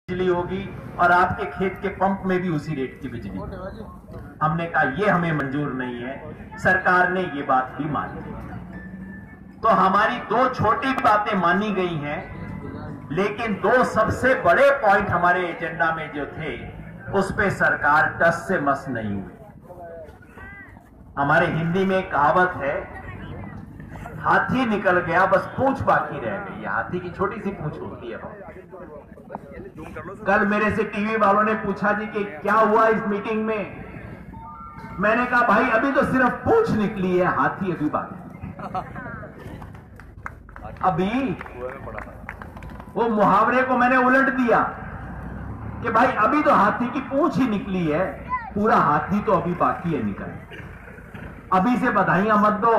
बिजली होगी और आपके खेत के पंप में भी उसी रेट की बिजली। हमने कहा ये हमें मंजूर नहीं है। सरकार ने ये बात भी मानी। तो हमारी दो छोटी बातें मानी गई हैं, लेकिन दो सबसे बड़े पॉइंट हमारे एजेंडा में जो थे उस पे सरकार टस से मस नहीं हुई। हमारे हिंदी में एक कहावत है, हाथी निकल गया बस पूंछ बाकी रह गई। हाथी की छोटी सी पूंछ होती है। कल मेरे से टीवी वालों ने पूछा जी कि क्या हुआ इस मीटिंग में। मैंने कहा भाई अभी तो सिर्फ पूंछ निकली है, हाथी अभी बाकी। अभी वो मुहावरे को मैंने उलट दिया कि भाई अभी तो हाथी की पूंछ ही निकली है, पूरा हाथी तो अभी बाकी है निकल। अभी से बधाइयां मत दो।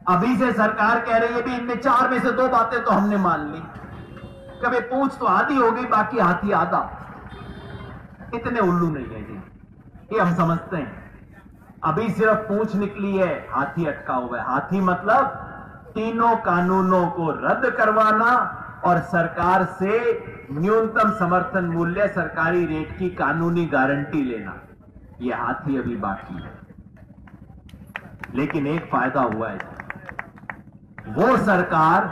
अभी से सरकार कह रही है भी इनमें 4 में से 2 बातें तो हमने मान ली। कभी पूंछ तो आधी हो गई, बाकी हाथी आधा। इतने उल्लू नहीं है जी, ये हम समझते हैं। अभी सिर्फ पूंछ निकली है, हाथी अटका हुआ है। हाथी मतलब तीनों कानूनों को रद्द करवाना और सरकार से न्यूनतम समर्थन मूल्य सरकारी रेट की कानूनी गारंटी लेना। यह हाथी अभी बाकी है। लेकिन एक फायदा हुआ है, वो सरकार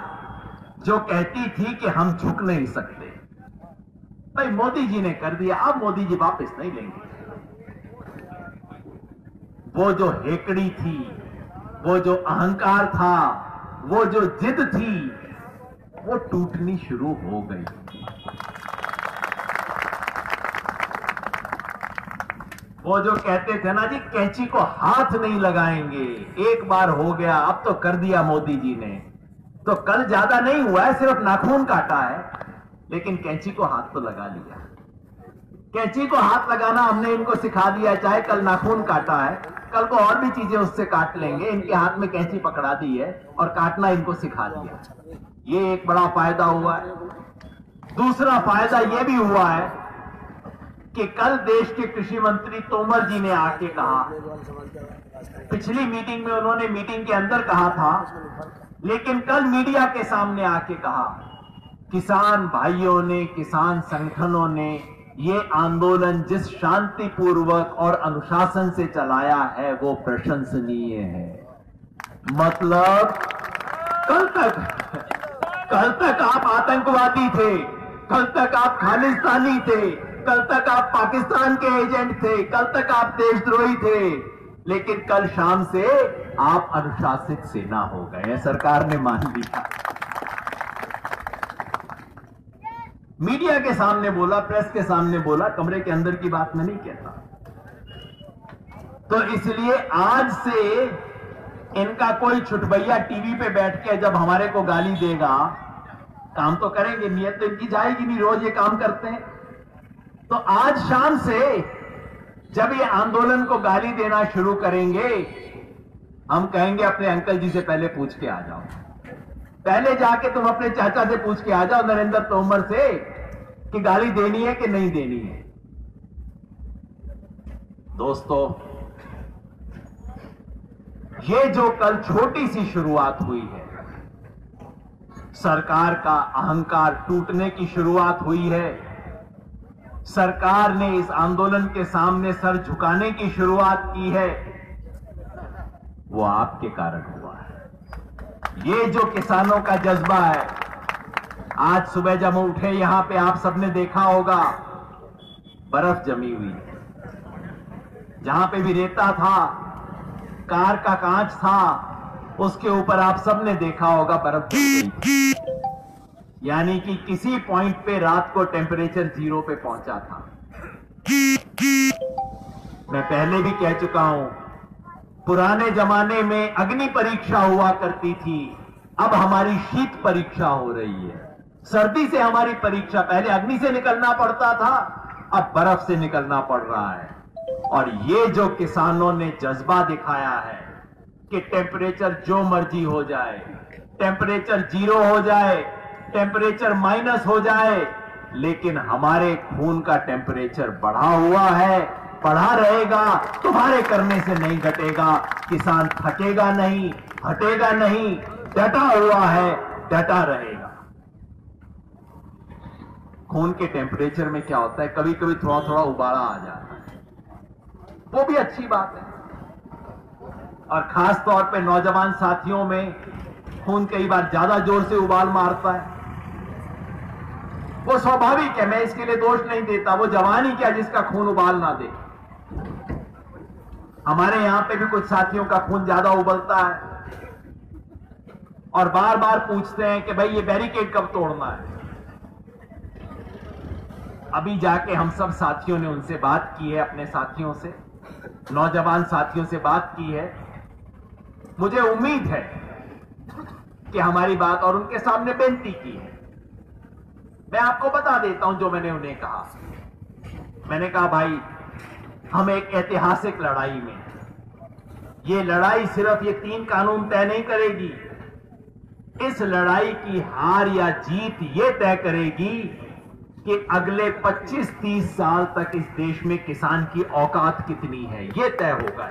जो कहती थी कि हम झुक नहीं सकते, भाई मोदी जी ने कर दिया, अब मोदी जी वापस नहीं लेंगे। वो जो हेकड़ी थी, वो जो अहंकार था, वो जो जिद थी, वो टूटनी शुरू हो गई। वो जो कहते थे ना जी कैंची को हाथ नहीं लगाएंगे, एक बार हो गया, अब तो कर दिया मोदी जी ने। तो कल ज्यादा नहीं हुआ है, सिर्फ नाखून काटा है, लेकिन कैंची को हाथ तो लगा लिया। कैंची को हाथ लगाना हमने इनको सिखा दिया है। चाहे कल नाखून काटा है, कल को और भी चीजें उससे काट लेंगे। इनके हाथ में कैंची पकड़ा दी है और काटना इनको सिखा दिया। ये एक बड़ा फायदा हुआ है। दूसरा फायदा यह भी हुआ है कि कल देश के कृषि मंत्री तोमर जी ने आके कहा, पिछली मीटिंग में उन्होंने मीटिंग के अंदर कहा था, लेकिन कल मीडिया के सामने आके कहा, किसान भाइयों ने, किसान संगठनों ने ये आंदोलन जिस शांतिपूर्वक और अनुशासन से चलाया है वो प्रशंसनीय है। मतलब कल तक आप आतंकवादी थे, कल तक आप खालिस्तानी थे, कल तक आप पाकिस्तान के एजेंट थे, कल तक आप देशद्रोही थे, लेकिन कल शाम से आप अनुशासित सेना हो गए। सरकार ने मान लिया। मीडिया के सामने बोला, प्रेस के सामने बोला, कमरे के अंदर की बात मैं नहीं कहता। तो इसलिए आज से इनका कोई छुटभैया टीवी पे बैठ के जब हमारे को गाली देगा, काम तो करेंगे, नियत तो इनकी जाएगी नहीं, रोज ये काम करते हैं। तो आज शाम से जब ये आंदोलन को गाली देना शुरू करेंगे, हम कहेंगे अपने अंकल जी से पहले पूछ के आ जाओ, पहले जाके तुम अपने चाचा से पूछ के आ जाओ, नरेंद्र तोमर से, कि गाली देनी है कि नहीं देनी है। दोस्तों, ये जो कल छोटी सी शुरुआत हुई है, सरकार का अहंकार टूटने की शुरुआत हुई है। सरकार ने इस आंदोलन के सामने सर झुकाने की शुरुआत की है, वो आपके कारण हुआ है। ये जो किसानों का जज्बा है, आज सुबह जब उठे यहां पे आप सबने देखा होगा बर्फ जमी हुई है। जहां पे भी रेता था, कार का कांच था, उसके ऊपर आप सबने देखा होगा बर्फ जमी हुई। यानी कि किसी पॉइंट पे रात को टेम्परेचर 0 पे पहुंचा था। मैं पहले भी कह चुका हूं, पुराने जमाने में अग्नि परीक्षा हुआ करती थी, अब हमारी शीत परीक्षा हो रही है। सर्दी से हमारी परीक्षा, पहले अग्नि से निकलना पड़ता था, अब बर्फ से निकलना पड़ रहा है। और ये जो किसानों ने जज्बा दिखाया है कि टेम्परेचर जो मर्जी हो जाए, टेम्परेचर 0 हो जाए, टेम्परेचर माइनस हो जाए, लेकिन हमारे खून का टेम्परेचर बढ़ा हुआ है, बढ़ा रहेगा, तुम्हारे करने से नहीं घटेगा। किसान थकेगा नहीं, हटेगा नहीं, डटा हुआ है, डटा रहेगा। खून के टेम्परेचर में क्या होता है, कभी कभी थोड़ा थोड़ा उबाला आ जाता है, वो भी अच्छी बात है। और खास तौर पे नौजवान साथियों में खून कई बार ज्यादा जोर से उबाल मारता है, वो स्वाभाविक है, मैं इसके लिए दोष नहीं देता। वो जवान ही क्या जिसका खून उबाल ना दे। हमारे यहां पे भी कुछ साथियों का खून ज्यादा उबलता है और बार बार पूछते हैं कि भाई ये बैरिकेड कब तोड़ना है। अभी जाके हम सब साथियों ने उनसे बात की है, अपने साथियों से, नौजवान साथियों से बात की है। मुझे उम्मीद है कि हमारी बात और उनके सामने बेनती की है। मैं आपको बता देता हूं जो मैंने उन्हें कहा। मैंने कहा भाई हम एक ऐतिहासिक लड़ाई में, ये लड़ाई सिर्फ ये 3 कानून तय नहीं करेगी, इस लड़ाई की हार या जीत ये तय करेगी कि अगले 25-30 साल तक इस देश में किसान की औकात कितनी है, ये तय होगा।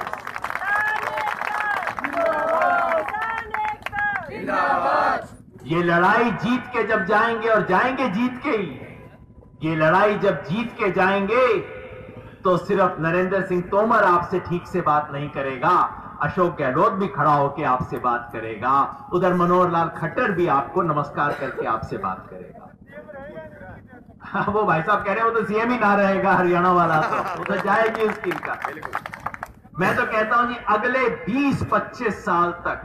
ये लड़ाई जीत के जब जाएंगे, और जाएंगे जीत के ही, ये लड़ाई जब जीत के जाएंगे तो सिर्फ नरेंद्र सिंह तोमर आपसे ठीक से बात नहीं करेगा, अशोक गहलोत भी खड़ा होकर आपसे बात करेगा, उधर मनोहर लाल खट्टर भी आपको नमस्कार करके आपसे बात करेगा। वो भाई साहब कह रहे हैं वो तो सीएम ही ना रहेगा हरियाणा वाला, तो उधर जाएगी उसकी का। मैं तो कहता हूं जी अगले 20-25 साल तक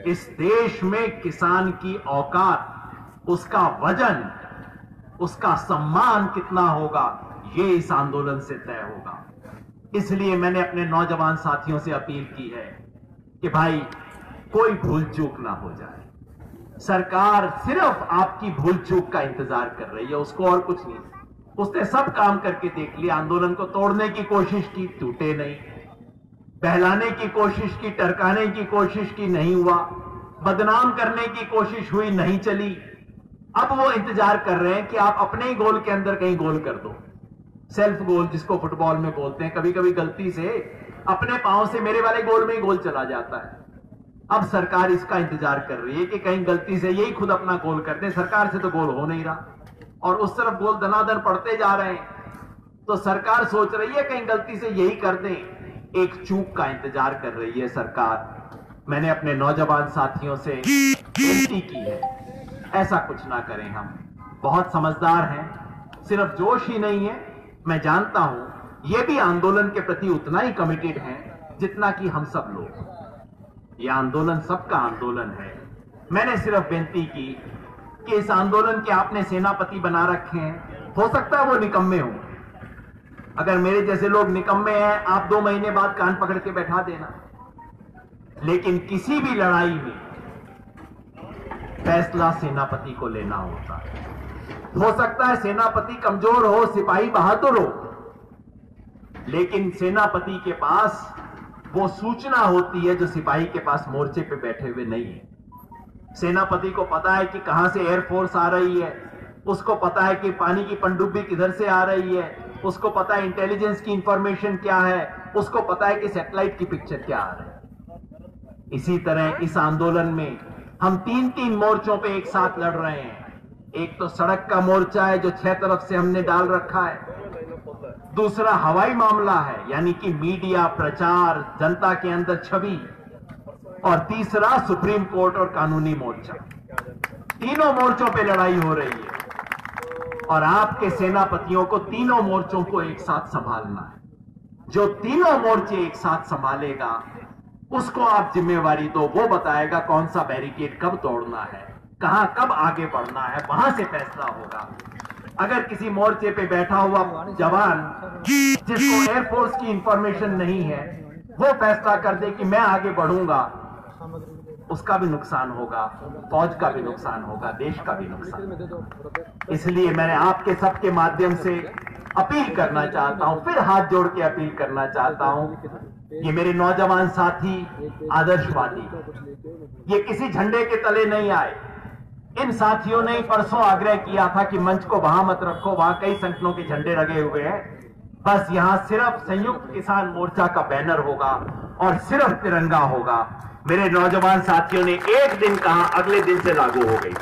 इस देश में किसान की औकात, उसका वजन, उसका सम्मान कितना होगा, ये इस आंदोलन से तय होगा। इसलिए मैंने अपने नौजवान साथियों से अपील की है कि भाई कोई भूल चूक ना हो जाए। सरकार सिर्फ आपकी भूल चूक का इंतजार कर रही है, उसको और कुछ नहीं। उसने सब काम करके देख लिया, आंदोलन को तोड़ने की कोशिश की, टूटे नहीं, बहलाने की कोशिश की, टरकाने की कोशिश की, नहीं हुआ, बदनाम करने की कोशिश हुई, नहीं चली। अब वो इंतजार कर रहे हैं कि आप अपने ही गोल के अंदर कहीं गोल कर दो, सेल्फ गोल जिसको फुटबॉल में बोलते हैं। कभी कभी गलती से अपने पांव से मेरे वाले गोल में ही गोल चला जाता है। अब सरकार इसका इंतजार कर रही है कि कहीं गलती से यही खुद अपना गोल कर दे। सरकार से तो गोल हो नहीं रहा और उस तरफ गोल दनादन पड़ते जा रहे हैं, तो सरकार सोच रही है कहीं गलती से यही कर दें। एक चूक का इंतजार कर रही है सरकार। मैंने अपने नौजवान साथियों से विनती की है, ऐसा कुछ ना करें। हम बहुत समझदार हैं, सिर्फ जोश ही नहीं है, मैं जानता हूं ये भी आंदोलन के प्रति उतना ही कमिटेड हैं जितना कि हम सब लोग। ये आंदोलन सबका आंदोलन है। मैंने सिर्फ विनती की कि इस आंदोलन के आपने सेनापति बना रखे हैं, हो सकता है वो निकम्मे हों। अगर मेरे जैसे लोग निकम्मे हैं, आप 2 महीने बाद कान पकड़ के बैठा देना। लेकिन किसी भी लड़ाई में फैसला सेनापति को लेना होता है। हो सकता है सेनापति कमजोर हो, सिपाही बहादुर हो, लेकिन सेनापति के पास वो सूचना होती है जो सिपाही के पास मोर्चे पे बैठे हुए नहीं है। सेनापति को पता है कि कहां से एयरफोर्स आ रही है, उसको पता है कि पानी की पनडुब्बी किधर से आ रही है, उसको पता है इंटेलिजेंस की इंफॉर्मेशन क्या है, उसको पता है कि सैटेलाइट की पिक्चर क्या आ रही है। इसी तरह इस आंदोलन में हम 3-3 मोर्चों पे एक साथ लड़ रहे हैं। एक तो सड़क का मोर्चा है जो 6 तरफ से हमने डाल रखा है, दूसरा हवाई मामला है यानी कि मीडिया, प्रचार, जनता के अंदर छवि, और तीसरा सुप्रीम कोर्ट और कानूनी मोर्चा। तीनों मोर्चों पे लड़ाई हो रही है और आपके सेनापतियों को तीनों मोर्चों को एक साथ संभालना है। जो तीनों मोर्चे एक साथ संभालेगा उसको आप जिम्मेवारी दो, वो बताएगा कौन सा बैरिकेड कब तोड़ना है, कहां कब आगे बढ़ना है, वहां से फैसला होगा। अगर किसी मोर्चे पे बैठा हुआ जवान जिसको एयरफोर्स की इंफॉर्मेशन नहीं है वो फैसला कर दे कि मैं आगे बढ़ूंगा, उसका भी नुकसान होगा, फौज का भी नुकसान होगा, देश का भी नुकसान। इसलिए मैंने आपके सबके माध्यम से अपील करना चाहता हूं, फिर हाथ जोड़ के अपील करना चाहता हूं, ये मेरे नौजवान साथी आदर्शवादी, ये किसी झंडे के तले नहीं आए। इन साथियों ने परसों आग्रह किया था कि मंच को वहां मत रखो, वहां कई संगठनों के झंडे लगे हुए हैं, बस यहां सिर्फ संयुक्त किसान मोर्चा का बैनर होगा और सिर्फ तिरंगा होगा। मेरे नौजवान साथियों ने एक दिन कहा, अगले दिन से लागू हो गई।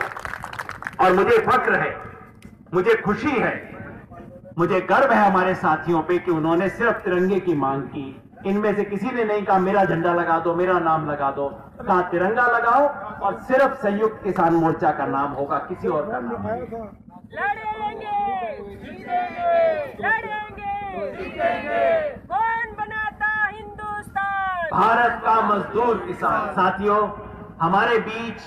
और मुझे फक्र है मुझे खुशी है, मुझे गर्व है हमारे साथियों पे कि उन्होंने सिर्फ तिरंगे की मांग की। इनमें से किसी ने नहीं कहा मेरा झंडा लगा दो, मेरा नाम लगा दो। कहा तिरंगा लगाओ और सिर्फ संयुक्त किसान मोर्चा का नाम होगा, किसी और का नाम नहीं। लड़ेंगे, जीतेंगे, लड़ेंगे, जीतेंगे। कौन बनाता हिंदुस्तान? भारत का मजदूर किसान। साथियों, हमारे बीच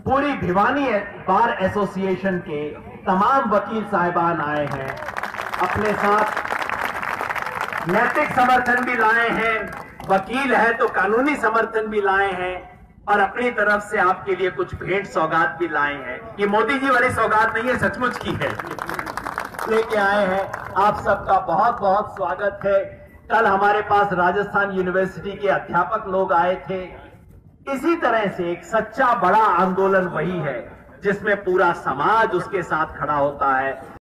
पूरी भिवानी बार एसोसिएशन के तमाम वकील साहिबान आए हैं, अपने साथ नैतिक समर्थन भी लाए हैं, वकील है तो कानूनी समर्थन भी लाए हैं और अपनी तरफ से आपके लिए कुछ भेंट सौगात भी लाए हैं। ये मोदी जी वाली सौगात नहीं है, सचमुच की है, लेके आए हैं। आप सबका बहुत बहुत स्वागत है। कल हमारे पास राजस्थान यूनिवर्सिटी के अध्यापक लोग आए थे। इसी तरह से एक सच्चा बड़ा आंदोलन वही है जिसमें पूरा समाज उसके साथ खड़ा होता है।